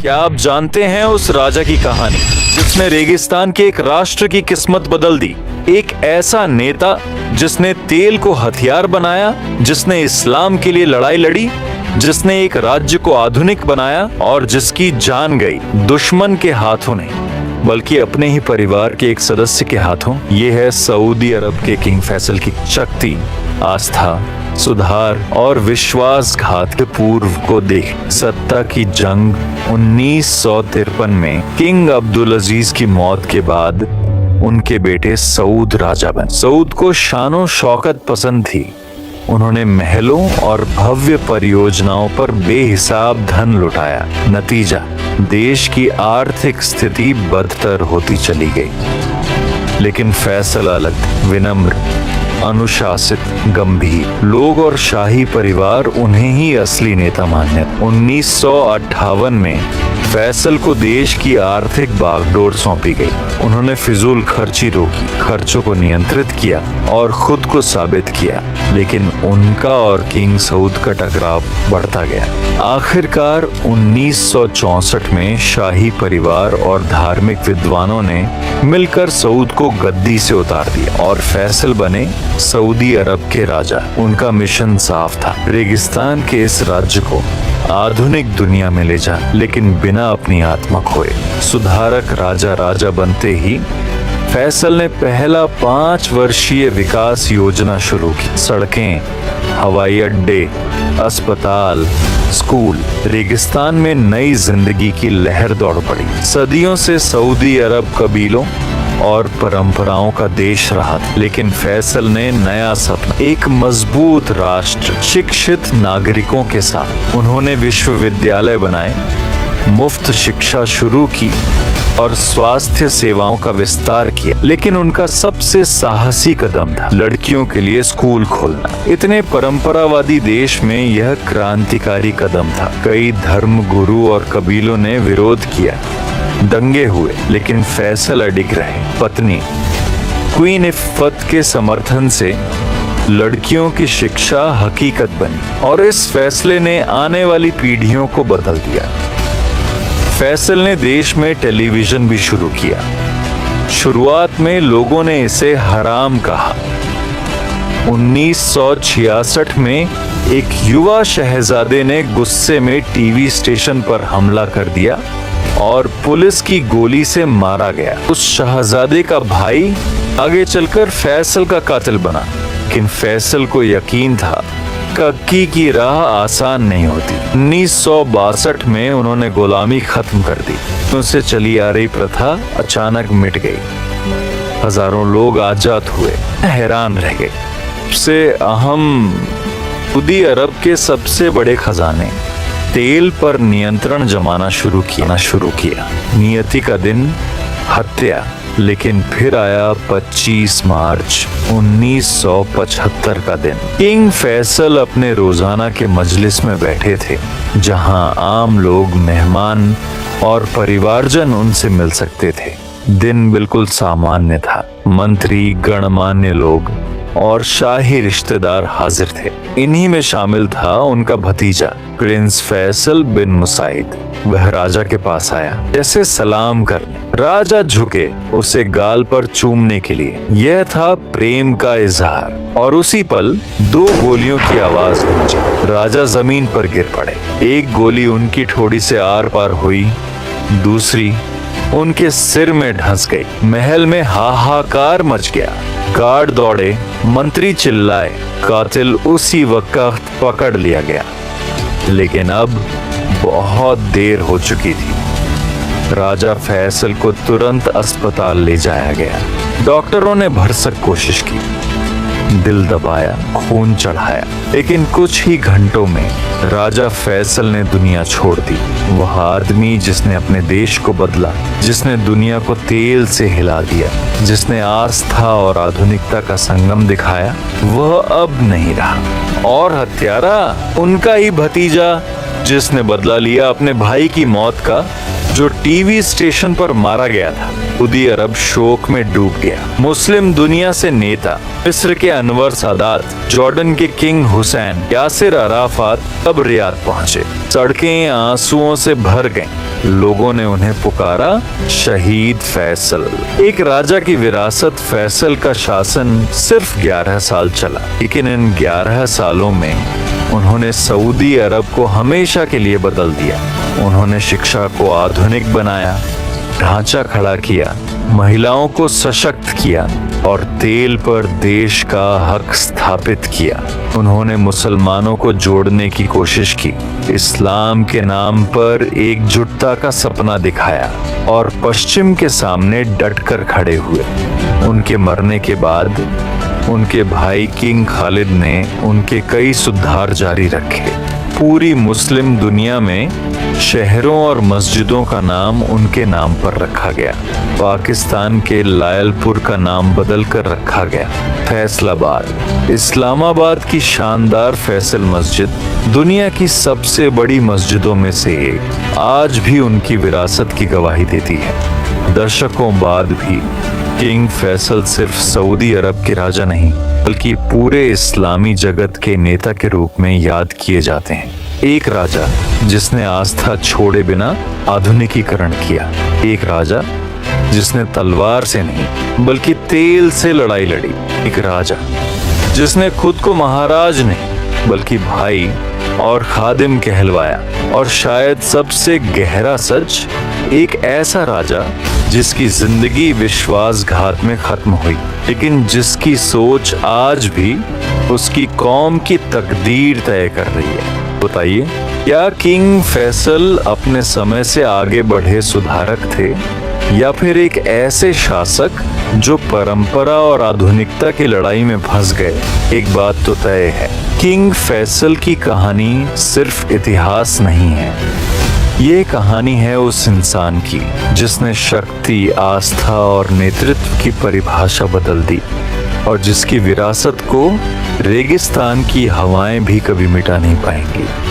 क्या आप जानते हैं उस राजा की कहानी जिसने रेगिस्तान के एक राष्ट्र की किस्मत बदल दी? एक ऐसा नेता जिसने तेल को हथियार बनाया, जिसने इस्लाम के लिए लड़ाई लड़ी, जिसने एक राज्य को आधुनिक बनाया और जिसकी जान गई दुश्मन के हाथों नहीं बल्कि अपने ही परिवार के एक सदस्य के हाथों। ये है सऊदी अरब के किंग फैसल की शक्ति, आस्था, सुधार और विश्वासघात के पूर्व को देख। सत्ता की जंग 1953 में किंग अब्दुल अजीज की मौत के बाद उनके बेटे सऊद राजा बने। सऊद को शानो शौकत पसंद थी। उन्होंने महलों और भव्य परियोजनाओं पर बेहिसाब धन लुटाया। नतीजा, देश की आर्थिक स्थिति बदतर होती चली गई। लेकिन फैसल अलग, विनम्र, अनुशासित, गंभीर। लोग और शाही परिवार उन्हें ही असली नेता मानते। 1958 में फैसल को देश की आर्थिक बागडोर सौंपी गई। उन्होंने फिजूल खर्ची रोकी, खर्चों को नियंत्रित किया और खुद को साबित किया। लेकिन उनका और किंग सऊद का टकराव बढ़ता गया। आखिरकार 1964 में शाही परिवार और धार्मिक विद्वानों ने मिलकर सऊद को गद्दी से उतार दिया और फैसल बने सऊदी अरब के राजा। उनका मिशन साफ था, रेगिस्तान के इस राज्य को आधुनिक दुनिया में ले जा, लेकिन बिना अपनी आत्मा खोए। सुधारक राजा बनते ही फैसल ने पहला 5 वर्षीय विकास योजना शुरू की। सड़कें, हवाई अड्डे, अस्पताल, स्कूल। रेगिस्तान में नई जिंदगी की लहर दौड़ पड़ी। सदियों से सऊदी अरब कबीलों और परंपराओं का देश रहा था, लेकिन फैसल ने नया सपना, एक मजबूत राष्ट्र, शिक्षित नागरिकों के साथ। उन्होंने विश्वविद्यालय बनाए, मुफ्त शिक्षा शुरू की और स्वास्थ्य सेवाओं का विस्तार किया। लेकिन उनका सबसे साहसी कदम था लड़कियों के लिए स्कूल खोलना। इतने परंपरावादी देश में यह क्रांतिकारी कदम था। कई धर्म गुरु और कबीलों ने विरोध किया, दंगे हुए, लेकिन फैसल अडिग रहे। पत्नी क्वीन इफ्फत के समर्थन से लड़कियों की शिक्षा हकीकत बनी और इस फैसले ने आने वाली पीढ़ियों को बदल दिया। फैसल ने देश में टेलीविजन भी शुरू किया। शुरुआत में लोगों ने इसे हराम कहा। 1966 में एक युवा शहजादे ने गुस्से में टीवी स्टेशन पर हमला कर दिया और पुलिस की गोली से मारा गया। उस शहजादे का भाई आगे चलकर फैसल का कातिल बना, लेकिन फैसल को यकीन था कक्की की राह आसान नहीं होती। 1962 में उन्होंने गुलामी खत्म कर दी। उनसे चली आ रही प्रथा अचानक मिट गई। हजारों लोग आजाद हुए, हैरान रह गए। सबसे अहम, सऊदी अरब के सबसे बड़े खजाने, तेल पर नियंत्रण जमाना शुरू किया। नियति का दिन, हत्या। लेकिन फिर आया 25 मार्च 1975 का दिन। किंग फैसल अपने रोजाना के मजलिस में बैठे थे, जहां आम लोग, मेहमान और परिवारजन उनसे मिल सकते थे। दिन बिल्कुल सामान्य था। मंत्री, गणमान्य लोग और शाही रिश्तेदार हाजिर थे। इन्हीं में शामिल था उनका भतीजा प्रिंस फैसल बिन मुसाइद। वह राजा के पास आया, जैसे सलाम करने। राजा झुके उसे गाल पर चूमने के लिए। यह था प्रेम का इजहार। और उसी पल 2 गोलियों की आवाज गूंजी। राजा जमीन पर गिर पड़े। एक गोली उनकी ठोड़ी से आर पार हुई, दूसरी उनके सिर में धंस गई। महल में हाहाकार मच गया। गार्ड दौड़े, मंत्री चिल्लाए। कातिल उसी वक्त पकड़ लिया गया, लेकिन अब बहुत देर हो चुकी थी। राजा फैसल को तुरंत अस्पताल ले जाया गया। डॉक्टरों ने भरसक कोशिश की, दिल दबाया, खून चढ़ाया, लेकिन कुछ ही घंटों में राजा फैसल ने दुनिया छोड़ दी। वह आदमी जिसने अपने देश को बदला, जिसने दुनिया को तेल से हिला दिया, जिसने आस्था और आधुनिकता का संगम दिखाया, वह अब नहीं रहा। और हत्यारा उनका ही भतीजा, जिसने बदला लिया अपने भाई की मौत का, जो टीवी स्टेशन पर मारा गया था। सऊदी अरब शोक में डूब गया। मुस्लिम दुनिया से नेता, मिस्र के अनवर सादात, जॉर्डन के किंग हुसैन, यासिर अराफात अब रियाद पहुंचे। सड़कें आंसुओं से भर गईं। लोगों ने उन्हें पुकारा शहीद फैसल। एक राजा की विरासत फैसल का शासन सिर्फ 11 साल चला, लेकिन इन 11 सालों में उन्होंने सऊदी अरब को हमेशा के लिए बदल दिया। उन्होंने शिक्षा को आधुनिक बनाया, ढांचा खड़ा किया, महिलाओं को सशक्त किया और तेल पर देश का हक स्थापित किया। उन्होंने मुसलमानों को जोड़ने की कोशिश की, इस्लाम के नाम पर एकजुटता का सपना दिखाया और पश्चिम के सामने डटकर खड़े हुए। उनके मरने के बाद उनके भाई किंग खालिद ने उनके कई सुधार जारी रखे। पूरी मुस्लिम दुनिया में शहरों और मस्जिदों का नाम उनके नाम पर रखा गया। पाकिस्तान के लायलपुर का नाम बदल कर रखा गया फैसलाबाद। इस्लामाबाद की शानदार फैसल मस्जिद दुनिया की सबसे बड़ी मस्जिदों में से एक, आज भी उनकी विरासत की गवाही देती है। दशकों बाद भी किंग फैसल सिर्फ सऊदी अरब के राजा नहीं, बल्कि पूरे इस्लामी जगत के नेता के रूप में याद किए जाते हैं। एक राजा जिसने आस्था छोड़े बिना आधुनिकीकरण किया। एक राजा जिसने तलवार से नहीं बल्कि तेल से लड़ाई लड़ी। एक राजा जिसने खुद को महाराज नहीं बल्कि भाई और खादिम कहलवाया। और शायद सबसे गहरा सच, एक ऐसा राजा जिसकी जिंदगी विश्वासघात में खत्म हुई, लेकिन जिसकी सोच आज भी उसकी कौम की तकदीर तय कर रही है। बताइए, क्या किंग फैसल अपने समय से आगे बढ़े सुधारक थे या फिर एक ऐसे शासक जो परंपरा और आधुनिकता की लड़ाई में फंस गए? एक बात तो तय है, किंग फैसल की कहानी सिर्फ इतिहास नहीं है, ये कहानी है उस इंसान की जिसने शक्ति, आस्था और नेतृत्व की परिभाषा बदल दी और जिसकी विरासत को रेगिस्तान की हवाएं भी कभी मिटा नहीं पाएंगी।